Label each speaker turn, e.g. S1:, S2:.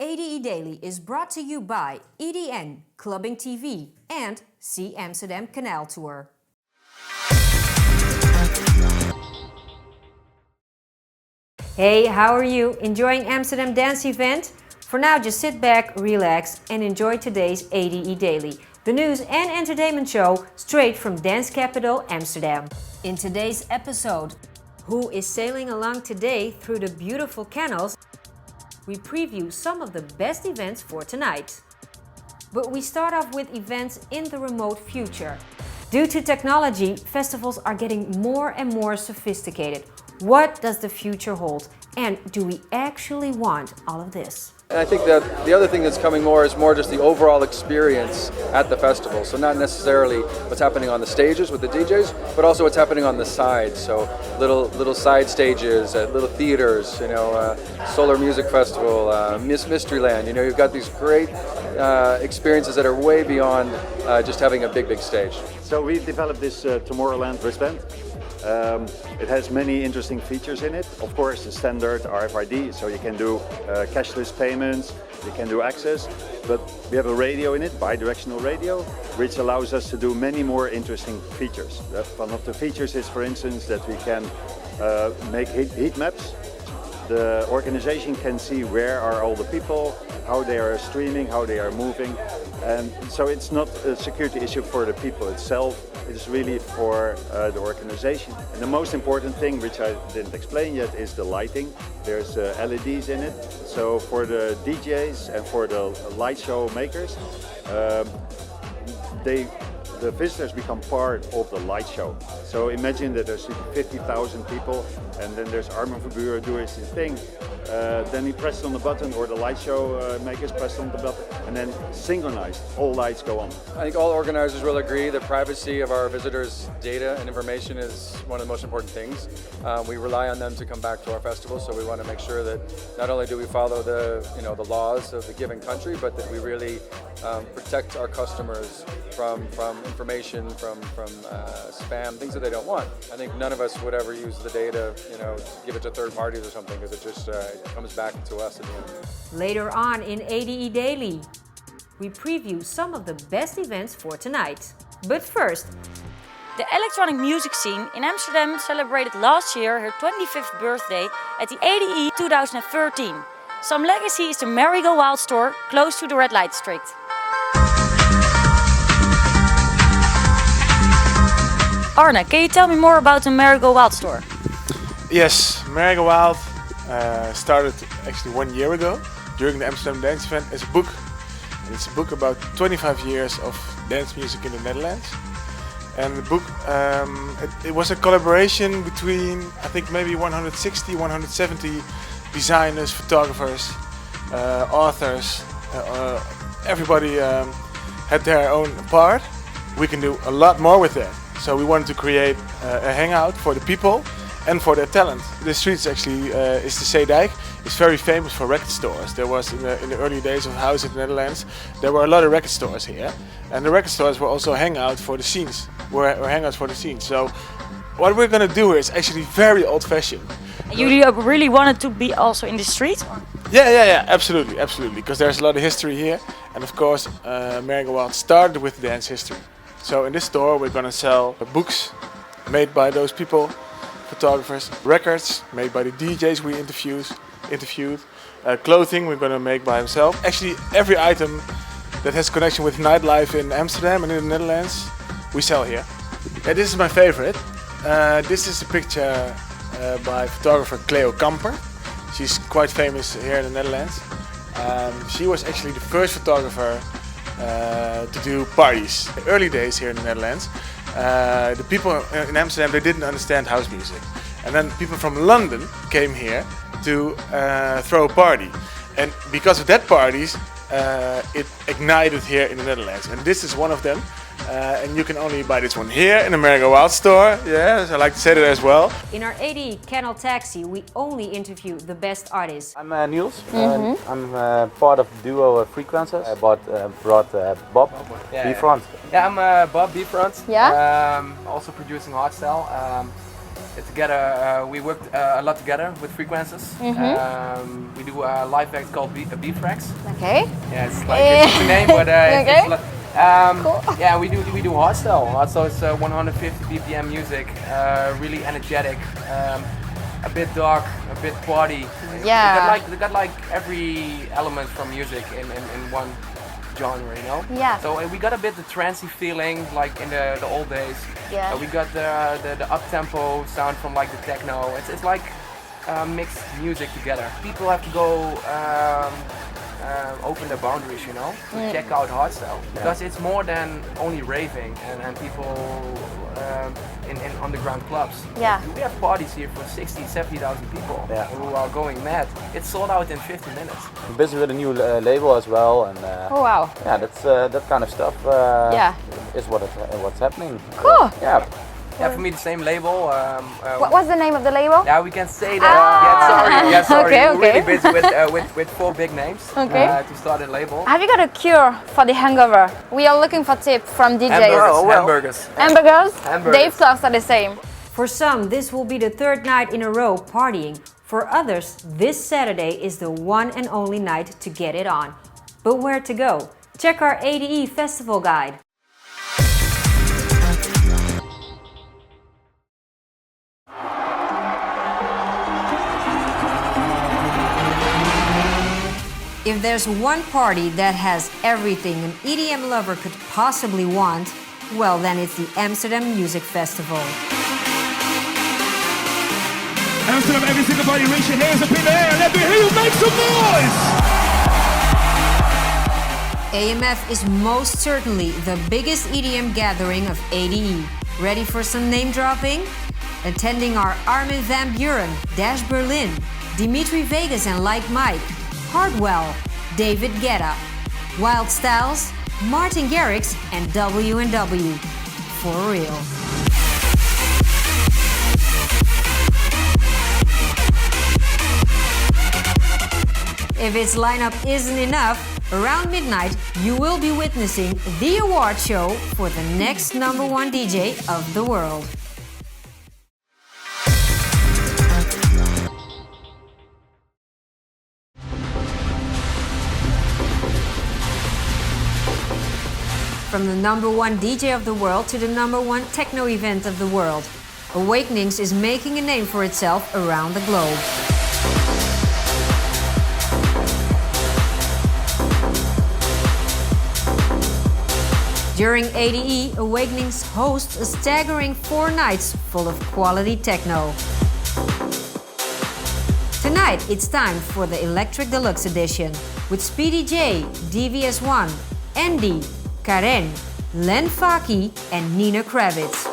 S1: ADE Daily is brought to you by EDN, Clubbing TV and See Amsterdam Canal Tour. Hey, how are you? Enjoying Amsterdam Dance Event? For now, just sit back, relax and enjoy today's ADE Daily, the news and entertainment show straight from dance capital Amsterdam. In today's episode, who is sailing along today through the beautiful canals? We preview some of the best events for tonight. But we start off with events in the remote future. Due to technology, festivals are getting more and more sophisticated. What does the future hold? And do we actually want all of this?
S2: And I think that the other thing that's coming more is more just the overall experience at the festival. So not necessarily what's happening on the stages with the DJs, but also what's happening on the sides. So little side stages at little theaters, Solar Music Festival, Mysteryland. You've got these great experiences that are way beyond just having a big stage.
S3: So we developed this Tomorrowland wristband. It has many interesting features in it. Of course, the standard RFID, so you can do cashless payments, you can do access, but we have a radio in it, bi-directional radio, which allows us to do many more interesting features. One of the features is, for instance, that we can make heat maps. The organization can see where are all the people, how they are streaming, how they are moving, and so it's not a security issue for the people itself. It's really for the organization. And the most important thing, which I didn't explain yet, is the lighting. There's LEDs in it. So for the DJs and for the light show makers, the visitors become part of the light show. So imagine that there's 50,000 people and then there's Armin van Buuren doing his thing. Then he presses on the button, or the light show makers press on the button, and then synchronized, all lights go on.
S2: I think all organizers will agree that privacy of our visitors' data and information is one of the most important things. We rely on them to come back to our festival, so we want to make sure that not only do we follow the laws of the given country, but that we really protect our customers from information, from spam, things that they don't want. I think none of us would ever use the data, to give it to third parties or something, because it just comes back to us at the end.
S1: Later on in ADE Daily, we preview some of the best events for tonight. But first,
S4: the electronic music scene in Amsterdam celebrated last year her 25th birthday at the ADE 2013. Some legacy is the Merry-Go-Wild store close to the red light district. Arne, can you tell me more about the Merry-Go-Wild store?
S5: Yes, Merry-Go-Wild started actually 1 year ago during the Amsterdam Dance Event as a book. And it's a book about 25 years of dance music in the Netherlands. And the book, it was a collaboration between, I think, maybe 160, 170 designers, photographers, authors. Everybody had their own part. We can do a lot more with that. So we wanted to create a hangout for the people and for their talent. The streets actually is the Zeedijk. It's very famous for record stores. There was in the early days of house in the Netherlands, there were a lot of record stores here, and the record stores were also hangout for the scenes. Were hangouts for the scenes. So what we're gonna do here is actually very old-fashioned.
S4: You really wanted to be also in the street?
S5: Yeah, absolutely, because there's a lot of history here, and of course, Merry-Go-Wild started with dance history. So in this store, we're gonna sell books made by those people. Photographers, records made by the DJs we interviewed, clothing we're gonna make by himself. Actually, every item that has connection with nightlife in Amsterdam and in the Netherlands, we sell here. Yeah, this is my favorite. This is a picture by photographer Cleo Kamper. She's quite famous here in the Netherlands. She was actually the first photographer to do parties. The early days here in the Netherlands. The people in Amsterdam, they didn't understand house music. And then people from London came here to throw a party. And because of that parties, it ignited here in the Netherlands. And this is one of them. And you can only buy this one here in the Merry-Go-Wild store. Yeah, so I like to say that as well.
S1: in our ADE Canal Taxi, we only interview the best artists.
S6: I'm Niels. I'm part of the duo Frequences. I brought Bob B-Front.
S7: Yeah, I'm Bob B-Front.
S8: Yeah?
S7: Also producing hardstyle. Together, we worked a lot together with frequencers. We do a live act called B-Frax.
S8: Okay.
S7: Yeah, it's like it's a name, but
S8: Okay.
S7: it's
S8: Cool.
S7: yeah, we do hardstyle. Hardstyle is 150 BPM music, really energetic, a bit dark, a bit party.
S8: Yeah.
S7: We got like every element from music in one genre, you know.
S8: Yeah.
S7: So we got a bit the trancey feeling like in the old days.
S8: Yeah.
S7: We got the up tempo sound from like the techno. It's like mixed music together. People have to go. Open their boundaries, you know, to check out hardstyle because it's more than only raving and people in underground clubs.
S8: Yeah.
S7: We have parties here for 60, 70,000 people who are going mad. It's sold out in 50 minutes.
S6: We're busy with a new label as well, and
S8: Oh wow.
S6: yeah, that's that kind of stuff.
S8: Yeah.
S6: Is what's happening.
S8: Cool.
S6: Yeah.
S7: Yeah, for me the same label.
S8: What's the name of the label?
S7: Yeah, we can say that. Yeah, sorry.
S8: Okay,
S7: We're
S8: okay.
S7: really busy with 4 big names
S8: Okay.
S7: to start a label.
S8: Have you got a cure for the hangover? We are looking for tips from DJs.
S7: Hamburgers.
S8: Hamburgers?
S7: Hamburgers.
S8: Dave clubs are the same.
S1: For some, this will be the third night in a row partying. For others, this Saturday is the one and only night to get it on. But where to go? Check our ADE Festival Guide. If there's one party that has everything an EDM lover could possibly want, well then it's the Amsterdam Music Festival.
S9: Amsterdam, every single body, raise your hands up in the air. Let me hear you make some noise.
S1: AMF is most certainly the biggest EDM gathering of ADE. Ready for some name dropping? Attending are Armin van Buuren, Dash Berlin, Dimitri Vegas and Like Mike, Hardwell, David Guetta, Wild Styles, Martin Garrix and W&W. For real. If its lineup isn't enough, around midnight you will be witnessing the award show for the next #1 DJ of the world. From the #1 DJ of the world to the #1 techno event of the world, Awakenings is making a name for itself around the globe. During ADE, Awakenings hosts a staggering 4 nights full of quality techno. Tonight, it's time for the Electric Deluxe Edition with Speedy J, DVS1, Andy, Karen, Len Faki and Nina Kravitz.